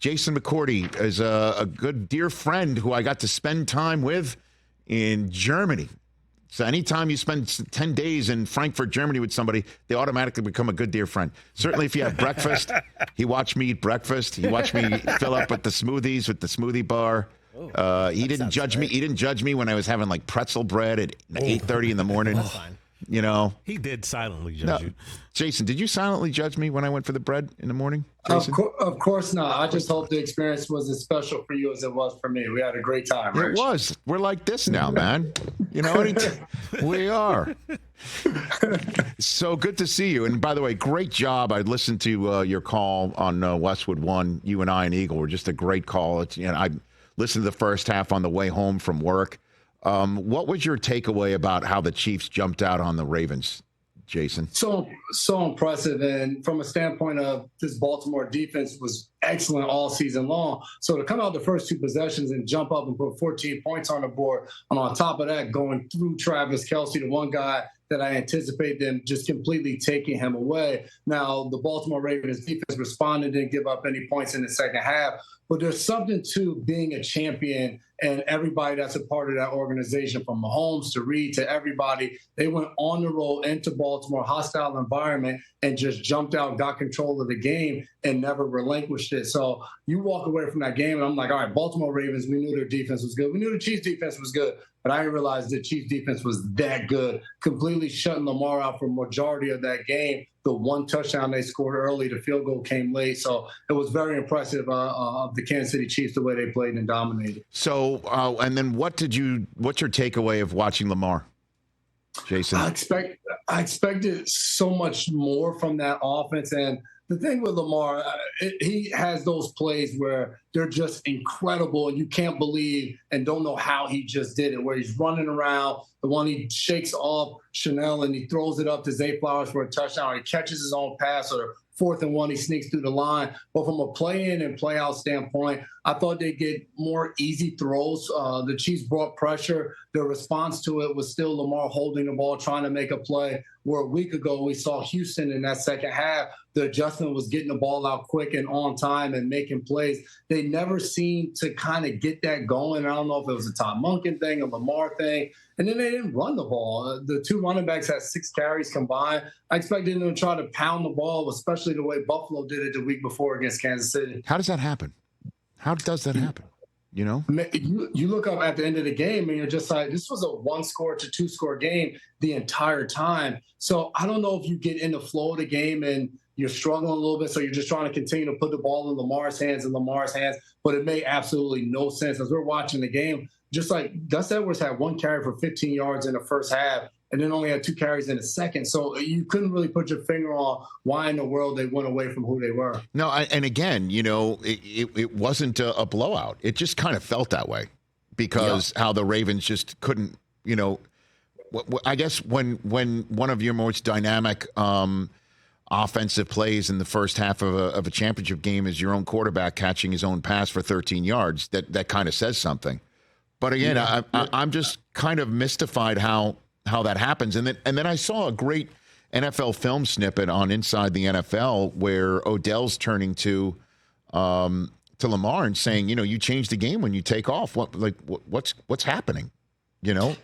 Jason McCourty is a good dear friend who I got to spend time with in Germany. So anytime you spend 10 days in Frankfurt, Germany with somebody, they automatically become a good dear friend. Certainly if you have breakfast, he watched me eat breakfast. He watched me fill up with the smoothies, with the smoothie bar. He didn't judge me. He didn't judge me when I was having like pretzel bread at 8:30 in the morning. That's fine. You know, he did silently judge you. Jason, did you silently judge me when I went for the bread in the morning? Jason? Of course not. I just hope the experience was as special for you as it was for me. We had a great time, Rich. It was. We're like this now, man. You know, we are. So good to see you. And by the way, great job. I listened to your call on Westwood One. You and I and Eagle were just a great call. I listened to the first half on the way home from work. What was your takeaway about how the Chiefs jumped out on the Ravens, Jason? So impressive. And from a standpoint of this Baltimore defense was excellent all season long. So to come out the first two possessions and jump up and put 14 points on the board, and on top of that, going through Travis Kelce, the one guy that I anticipate them just completely taking him away. Now, the Baltimore Ravens defense responded, didn't give up any points in the second half. But there's something to being a champion, and everybody that's a part of that organization, from Mahomes to Reed to everybody, they went on the road into Baltimore, hostile environment, and just jumped out, got control of the game, and never relinquished it. So you walk away from that game, and I'm like, all right, Baltimore Ravens, we knew their defense was good. We knew the Chiefs' defense was good, but I didn't realize the Chiefs' defense was that good, completely shutting Lamar out for the majority of that game. The one touchdown they scored early, the field goal came late. So it was very impressive of the Kansas City Chiefs, the way they played and dominated. So, and then what's your takeaway of watching Lamar, Jason? I expected so much more from that offense. And the thing with Lamar, he has those plays where they're just incredible and you can't believe and don't know how he just did it, where he's running around, the one he shakes off Chanel and he throws it up to Zay Flowers for a touchdown, or he catches his own pass, or 4th and 1, he sneaks through the line. But from a play-in and play-out standpoint, I thought they'd get more easy throws. The Chiefs brought pressure. Their response to it was still Lamar holding the ball, trying to make a play, where a week ago we saw Houston in that second half. The adjustment was getting the ball out quick and on time and making plays. They never seemed to kind of get that going. I don't know if it was a Tom Munkin thing, a Lamar thing. And then they didn't run the ball. The two running backs had 6 carries combined. I expected them to try to pound the ball, especially the way Buffalo did it the week before against Kansas City. How does that happen? How does that happen? You know, you look up at the end of the game and you're just like, this was a 1-score to 2-score game the entire time. So I don't know if you get in the flow of the game and you're struggling a little bit, so you're just trying to continue to put the ball in Lamar's hands, but it made absolutely no sense. As we're watching the game, just like Gus Edwards had 1 carry for 15 yards in the first half and then only had 2 carries in the second. So you couldn't really put your finger on why in the world they went away from who they were. No, and again, you know, it wasn't a blowout. It just kind of felt that way because how the Ravens just couldn't, you know, I guess when one of your most dynamic offensive plays in the first half of a championship game is your own quarterback catching his own pass for 13 yards, that kind of says something. But again, I'm just kind of mystified how that happens. And then I saw a great NFL film snippet on Inside the NFL where Odell's turning to Lamar and saying, you know, you change the game when you take off. What's happening? You know?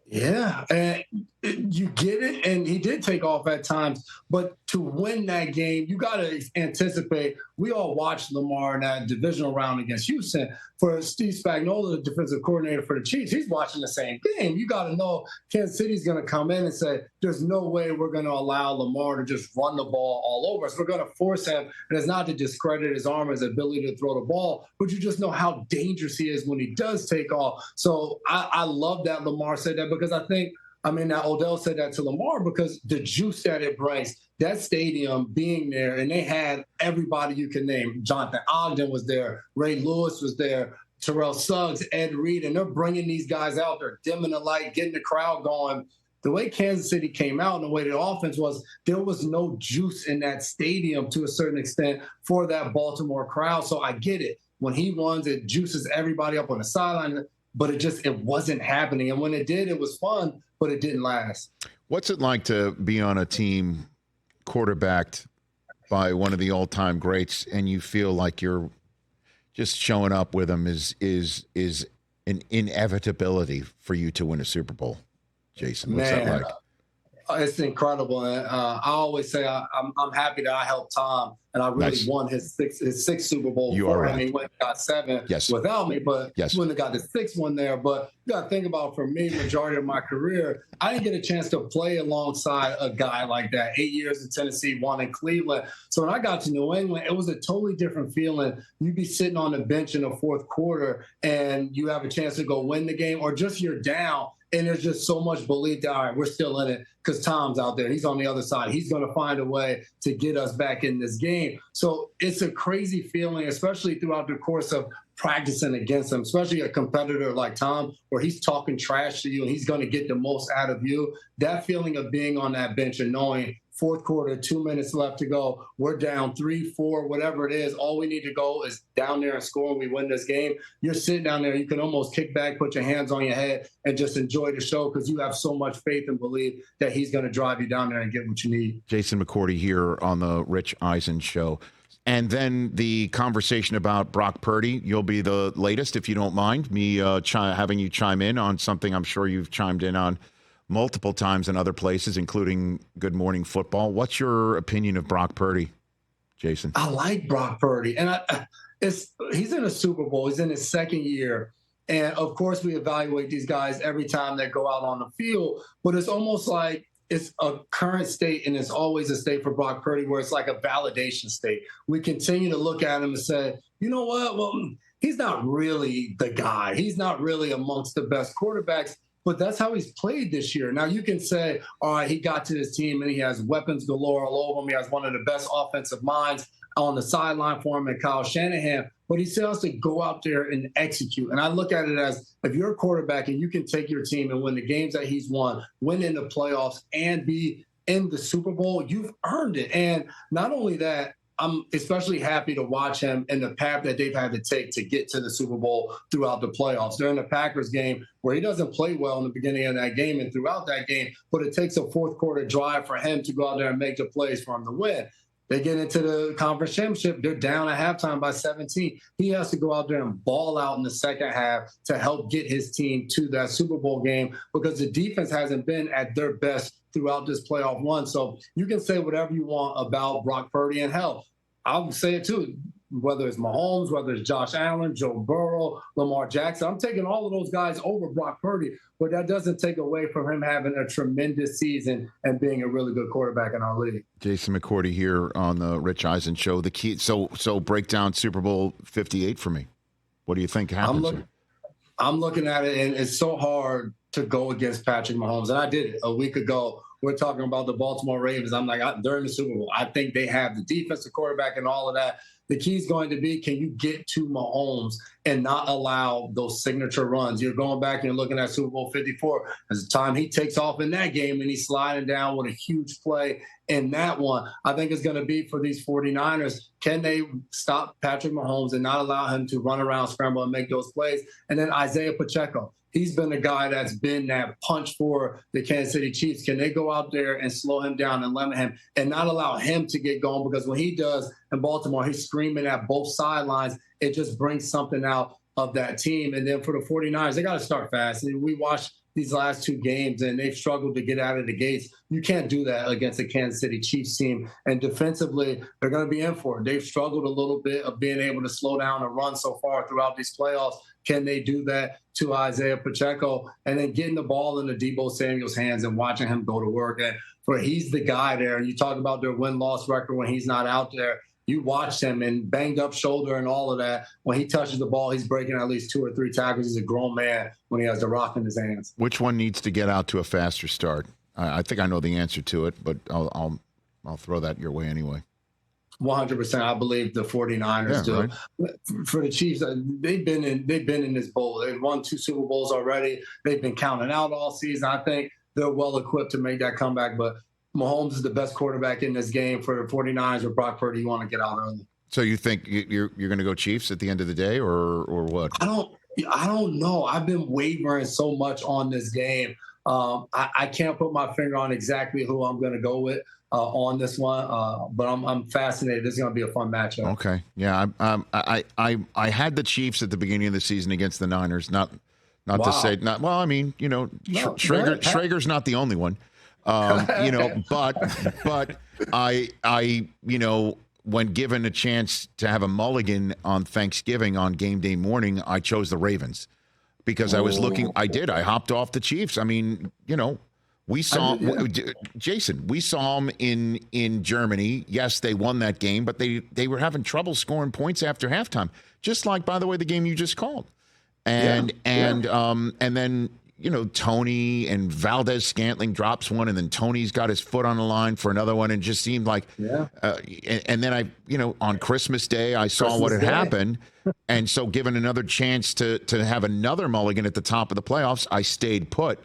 Yeah, and you get it, and he did take off at times. But to win that game, you got to anticipate. We all watched Lamar in that divisional round against Houston. For Steve Spagnuolo, the defensive coordinator for the Chiefs, he's watching the same game. You got to know Kansas City's going to come in and say, there's no way we're going to allow Lamar to just run the ball all over us. We're going to force him, and it's not to discredit his arm, his ability to throw the ball, but you just know how dangerous he is when he does take off. So I love that Lamar said that, because that Odell said that to Lamar because the juice that it brings, that stadium being there, and they had everybody you can name. Jonathan Ogden was there. Ray Lewis was there. Terrell Suggs, Ed Reed, and they're bringing these guys out. They're dimming the light, getting the crowd going. The way Kansas City came out and the way the offense was, there was no juice in that stadium to a certain extent for that Baltimore crowd. So I get it. When he runs, it juices everybody up on the sideline, but it wasn't happening. And when it did, it was fun, but it didn't last. What's it like to be on a team quarterbacked by one of the all-time greats and you feel like you're just showing up with him is an inevitability for you to win a Super Bowl. Jason, what's that like? It's incredible. And I always say I'm happy that I helped Tom, and I really won his sixth Super Bowl for him. He went and got 7 without me, but wouldn't have got the 6th one there. But you got to think about, for me, majority of my career, I didn't get a chance to play alongside a guy like that. 8 years in Tennessee, 1 in Cleveland. So when I got to New England, it was a totally different feeling. You'd be sitting on the bench in the fourth quarter, and you have a chance to go win the game, or just you're down. And there's just so much belief that, all right, we're still in it because Tom's out there. He's on the other side. He's going to find a way to get us back in this game. So it's a crazy feeling, especially throughout the course of practicing against him, especially a competitor like Tom, where he's talking trash to you and he's going to get the most out of you. That feeling of being on that bench and knowing fourth quarter, 2 minutes left to go, we're down 3, 4, whatever it is. All we need to go is down there and score and we win this game. You're sitting down there, you can almost kick back, put your hands on your head, and just enjoy the show because you have so much faith and belief that he's going to drive you down there and get what you need. Jason McCourty here on the Rich Eisen Show. And then the conversation about Brock Purdy, you'll be the latest, if you don't mind, me having you chime in on something I'm sure you've chimed in on multiple times in other places, including Good Morning Football. What's your opinion of Brock Purdy, Jason? I like Brock Purdy. And he's in a Super Bowl. He's in his second year. And, of course, we evaluate these guys every time they go out on the field. But it's almost like it's a current state, and it's always a state for Brock Purdy where it's like a validation state. We continue to look at him and say, you know what? Well, he's not really the guy. He's not really amongst the best quarterbacks. But that's how he's played this year. Now, you can say, all right, he got to this team and he has weapons galore all over him. He has one of the best offensive minds on the sideline for him and Kyle Shanahan. But he still has to go out there and execute. And I look at it as, if you're a quarterback and you can take your team and win the games that he's won, win in the playoffs, and be in the Super Bowl, you've earned it. And not only that, I'm especially happy to watch him in the path that they've had to take to get to the Super Bowl throughout the playoffs. During the Packers game, where he doesn't play well in the beginning of that game and throughout that game, but it takes a fourth quarter drive for him to go out there and make the plays for him to win. They get into the conference championship. They're down at halftime by 17. He has to go out there and ball out in the second half to help get his team to that Super Bowl game because the defense hasn't been at their best throughout this playoff run. So you can say whatever you want about Brock Purdy, and hell, I'll say it too, whether it's Mahomes, whether it's Josh Allen, Joe Burrow, Lamar Jackson. I'm taking all of those guys over Brock Purdy, but that doesn't take away from him having a tremendous season and being a really good quarterback in our league. Jason McCourty here on the Rich Eisen Show. The key, so break down Super Bowl 58 for me. What do you think happens? I'm looking at it, and it's so hard to go against Patrick Mahomes. And I did it a week ago. We're talking about the Baltimore Ravens. I'm like, during the Super Bowl, I think they have the defense, the quarterback, and all of that. The key is going to be, can you get to Mahomes and not allow those signature runs? You're going back and you're looking at Super Bowl 54. As the time he takes off in that game and he's sliding down with a huge play in that one, I think it's going to be for these 49ers. Can they stop Patrick Mahomes and not allow him to run around, scramble, and make those plays? And then Isaiah Pacheco. He's been the guy that's been that punch for the Kansas City Chiefs. Can they go out there and slow him down and limit him and not allow him to get going? Because when he does in Baltimore, he's screaming at both sidelines. It just brings something out of that team. And then for the 49ers, they got to start fast. And we watched these last two games, and they've struggled to get out of the gates. You can't do that against a Kansas City Chiefs team. And defensively, they're going to be in for it. They've struggled a little bit of being able to slow down and run so far throughout these playoffs. Can they do that to Isaiah Pacheco? And then getting the ball into Deebo Samuel's hands and watching him go to work. And he's the guy there. And you talk about their win-loss record when he's not out there. You watch him and banged up shoulder and all of that. When he touches the ball, he's breaking at least 2 or 3 tackles. He's a grown man when he has the rock in his hands. Which one needs to get out to a faster start? I think I know the answer to it, but I'll throw that your way anyway. 100%. I believe the 49ers do. Right. For the Chiefs, they've been in this bowl. They've won 2 Super Bowls already. They've been counting out all season. I think they're well equipped to make that comeback, but Mahomes is the best quarterback in this game. For the 49ers with Brock Purdy, you want to get out early. So you think you're going to go Chiefs at the end of the day, or what? I don't know. I've been wavering so much on this game, I can't put my finger on exactly who I'm going to go with on this one, but I'm fascinated. This is going to be a fun matchup. Okay, yeah, I had the Chiefs at the beginning of the season against the Niners. Not to say not well. I mean, Schrager's not the only one. But I when given a chance to have a mulligan on Thanksgiving on game day morning, I chose the Ravens because I was looking. I hopped off the Chiefs. I mean, we saw Jason. We saw them in Germany. Yes, they won that game, but they were having trouble scoring points after halftime. Just like, by the way, the game you just called. And then Tony and Valdez-Scantling drops one, and then Tony's got his foot on the line for another one, and it just seemed like and then on Christmas Day I saw what had happened, and so given another chance to have another mulligan at the top of the playoffs, I stayed put,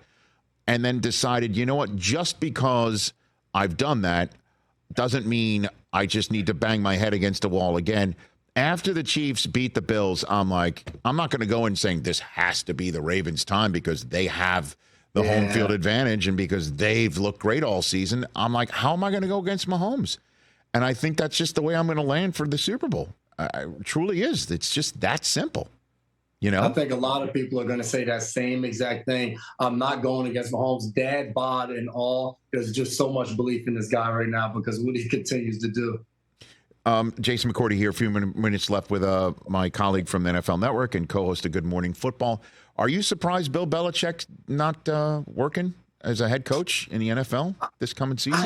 and then decided, you know what, just because I've done that doesn't mean I just need to bang my head against a wall again. After the Chiefs beat the Bills, I'm like, I'm not going to go in saying this has to be the Ravens' time because they have the home field advantage and because they've looked great all season. I'm like, how am I going to go against Mahomes? And I think that's just the way I'm going to land for the Super Bowl. It truly is. It's just that simple. I think a lot of people are going to say that same exact thing. I'm not going against Mahomes. Dad, bod, and all. There's just so much belief in this guy right now because what he continues to do. Jason McCourty here, a few minutes left with my colleague from the NFL Network and co-host of Good Morning Football. Are you surprised Bill Belichick's not working as a head coach in the NFL this coming season?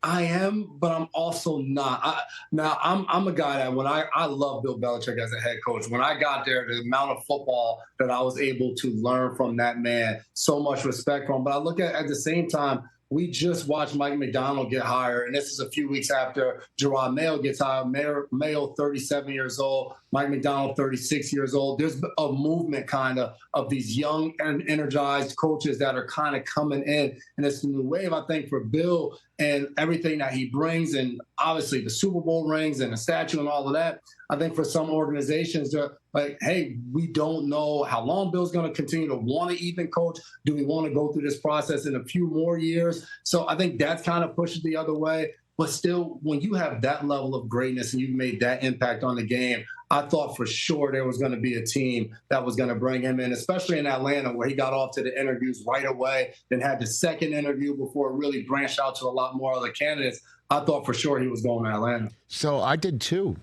I am, but I'm also not. I'm a guy that when I love Bill Belichick as a head coach. When I got there, the amount of football that I was able to learn from that man, so much respect for him. But I look at the same time, we just watched Mike McDonald get hired, and this is a few weeks after Gerard Mayo gets hired. Mayo, 37 years old, Mike McDonald, 36 years old. There's a movement kind of these young and energized coaches that are kind of coming in, and it's a new wave, I think, for Bill and everything that he brings, and obviously the Super Bowl rings and the statue and all of that. I think for some organizations, they're like, hey, we don't know how long Bill's going to continue to want to even coach. Do we want to go through this process in a few more years? So I think that's kind of pushed the other way. But still, when you have that level of greatness and you've made that impact on the game, I thought for sure there was going to be a team that was going to bring him in, especially in Atlanta, where he got off to the interviews right away, then had the second interview before it really branched out to a lot more other candidates. I thought for sure he was going to Atlanta. So I did too,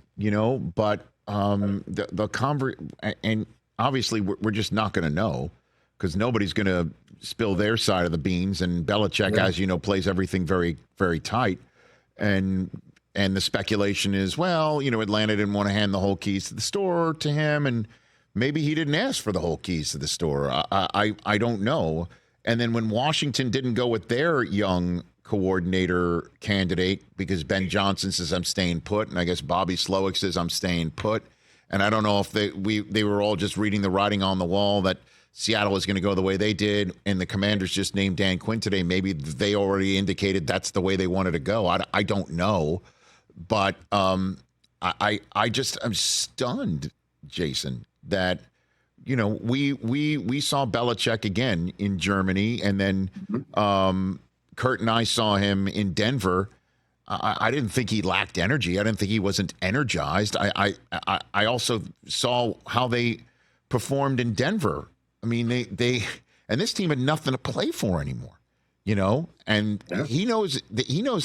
but and obviously we're just not going to know because nobody's going to spill their side of the beans, and Belichick, as you know, plays everything very, very tight. And the speculation is, well, Atlanta didn't want to hand the whole keys to the store to him, and maybe he didn't ask for the whole keys to the store. I don't know. And then when Washington didn't go with their young coordinator candidate because Ben Johnson says I'm staying put, and I guess Bobby Slowick says I'm staying put, and I don't know if they were all just reading the writing on the wall that Seattle was going to go the way they did, and the Commanders just named Dan Quinn today. Maybe they already indicated that's the way they wanted to go. I don't know, but I'm stunned, Jason, that we saw Belichick again in Germany, and then Kurt and I saw him in Denver. I didn't think he lacked energy. I didn't think he wasn't energized. I also saw how they performed in Denver. I mean, they and this team had nothing to play for anymore, and he knows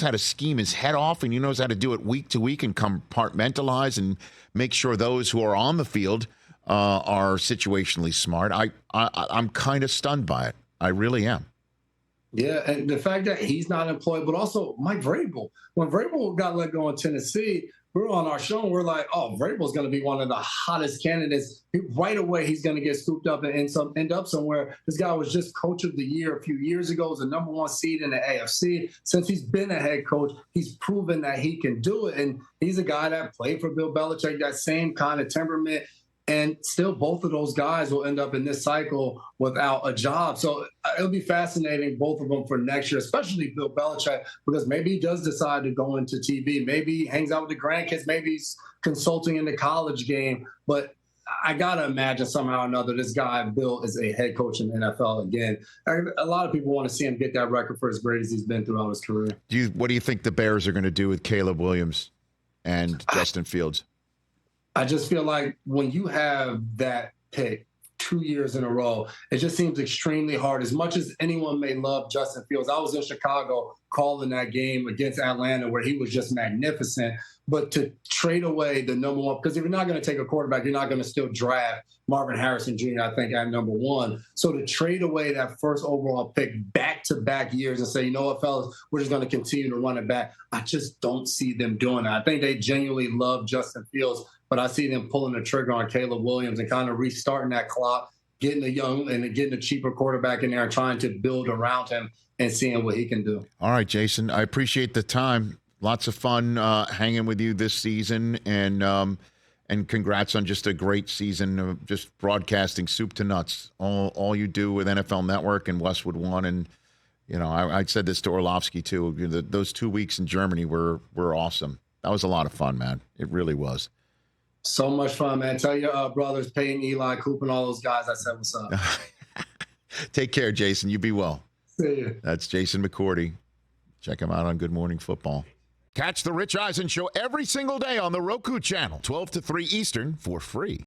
how to scheme his head off, and he knows how to do it week to week and compartmentalize and make sure those who are on the field are situationally smart. I'm kind of stunned by it. I really am. Yeah, and the fact that he's not employed, but also Mike Vrabel. When Vrabel got let go in Tennessee, we were on our show and we're like, oh, Vrabel's going to be one of the hottest candidates. Right away, he's going to get scooped up and end up somewhere. This guy was just coach of the year a few years ago, was the number one seed in the AFC. Since he's been a head coach, he's proven that he can do it. And he's a guy that played for Bill Belichick, that same kind of temperament. And still, both of those guys will end up in this cycle without a job. So it'll be fascinating, both of them, for next year, especially Bill Belichick, because maybe he does decide to go into TV. Maybe he hangs out with the grandkids. Maybe he's consulting in the college game. But I got to imagine somehow or another this guy, Bill, is a head coach in the NFL again. A lot of people want to see him get that record for as great as he's been throughout his career. What do you think the Bears are going to do with Caleb Williams and Justin Fields? I just feel like when you have that pick 2 years in a row, it just seems extremely hard. As much as anyone may love Justin Fields, I was in Chicago calling that game against Atlanta where he was just magnificent. But to trade away the number one, because if you're not going to take a quarterback, you're not going to still draft Marvin Harrison Jr., I think, at number one. So to trade away that first overall pick back-to-back years and say, you know what, fellas, we're just going to continue to run it back, I just don't see them doing that. I think they genuinely love Justin Fields, but I see them pulling the trigger on Caleb Williams and kind of restarting that clock, getting a young and getting a cheaper quarterback in there and trying to build around him and seeing what he can do. All right, Jason, I appreciate the time. Lots of fun hanging with you this season, and congrats on just a great season of just broadcasting soup to nuts. All you do with NFL Network and Westwood One, and I said this to Orlovsky too. Those 2 weeks in Germany were awesome. That was a lot of fun, man. It really was. So much fun, man. Tell your brothers, Peyton, Eli, Coop, and all those guys I said what's up. Take care, Jason. You be well. See you. That's Jason McCourty. Check him out on Good Morning Football. Catch the Rich Eisen Show every single day on the Roku channel, 12 to 3 Eastern, for free.